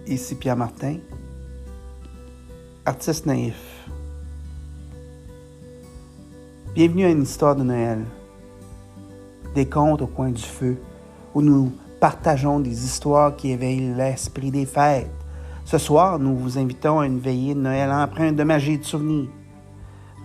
Ici Pierre Martin, artiste naïf. Bienvenue à une histoire de Noël, des contes au coin du feu, où nous partageons des histoires qui éveillent l'esprit des fêtes. Ce soir, nous vous invitons à une veillée de Noël empreinte de magie et de souvenirs.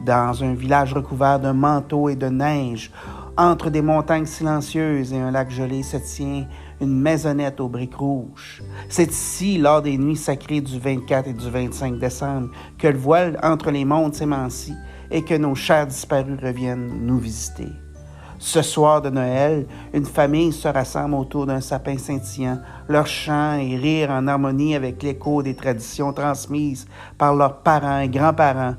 Dans un village recouvert d'un manteau et de neige, entre des montagnes silencieuses et un lac gelé, se tient une maisonnette aux briques rouges. C'est ici, lors des nuits sacrées du 24 et du 25 décembre, que le voile entre les mondes s'émancie et que nos chers disparus reviennent nous visiter. Ce soir de Noël, une famille se rassemble autour d'un sapin scintillant, leurs chants et rires en harmonie avec l'écho des traditions transmises par leurs parents et grands-parents.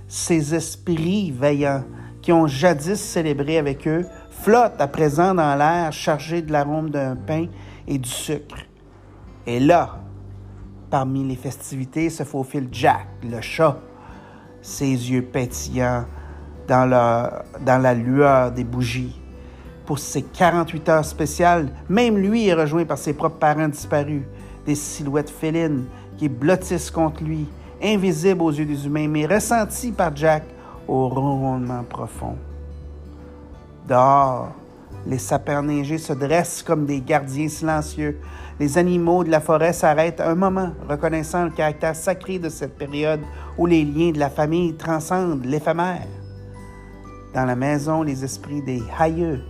Ces esprits veillants qui ont jadis célébré avec eux flottent à présent dans l'air chargés de l'arôme d'un pain et du sucre. Et là, parmi les festivités, se faufile Jack, le chat, ses yeux pétillants dans la lueur des bougies. Pour ces 48 heures spéciales, même lui est rejoint par ses propres parents disparus, des silhouettes félines qui blottissent contre lui, invisibles aux yeux des humains, mais ressentis par Jack au ronronnement profond. Dehors, les sapins enneigés se dressent comme des gardiens silencieux. Les animaux de la forêt s'arrêtent un moment, reconnaissant le caractère sacré de cette période où les liens de la famille transcendent l'éphémère. Dans la maison, les esprits des aïeux,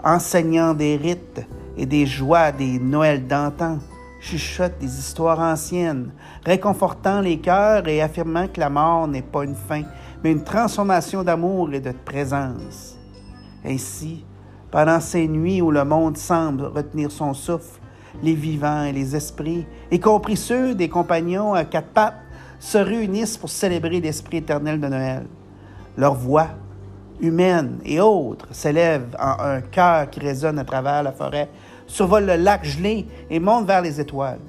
enseignant des rites et des joies des Noëls d'antan, chuchotent des histoires anciennes, réconfortant les cœurs et affirmant que la mort n'est pas une fin, mais une transformation d'amour et de présence. Ainsi, pendant ces nuits où le monde semble retenir son souffle, les vivants et les esprits, y compris ceux des compagnons à quatre pattes, se réunissent pour célébrer l'esprit éternel de Noël. Leurs voix, humaines et autres, s'élèvent en un chœur qui résonne à travers la forêt, survole le lac gelé et monte vers les étoiles.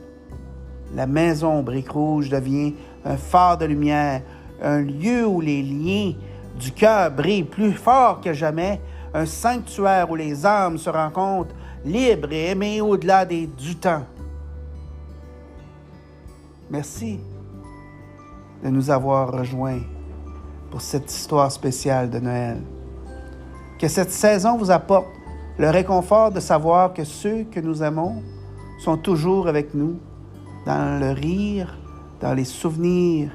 La maison aux briques rouges devient un phare de lumière, un lieu où les liens du cœur brillent plus fort que jamais, un sanctuaire où les âmes se rencontrent, libres et aimées au-delà du temps. Merci de nous avoir rejoints pour cette histoire spéciale de Noël. Que cette saison vous apporte le réconfort de savoir que ceux que nous aimons sont toujours avec nous, dans le rire, dans les souvenirs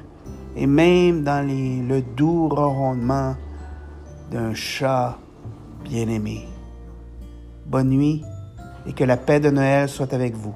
et même dans le doux ronronnement d'un chat bien-aimé. Bonne nuit et que la paix de Noël soit avec vous.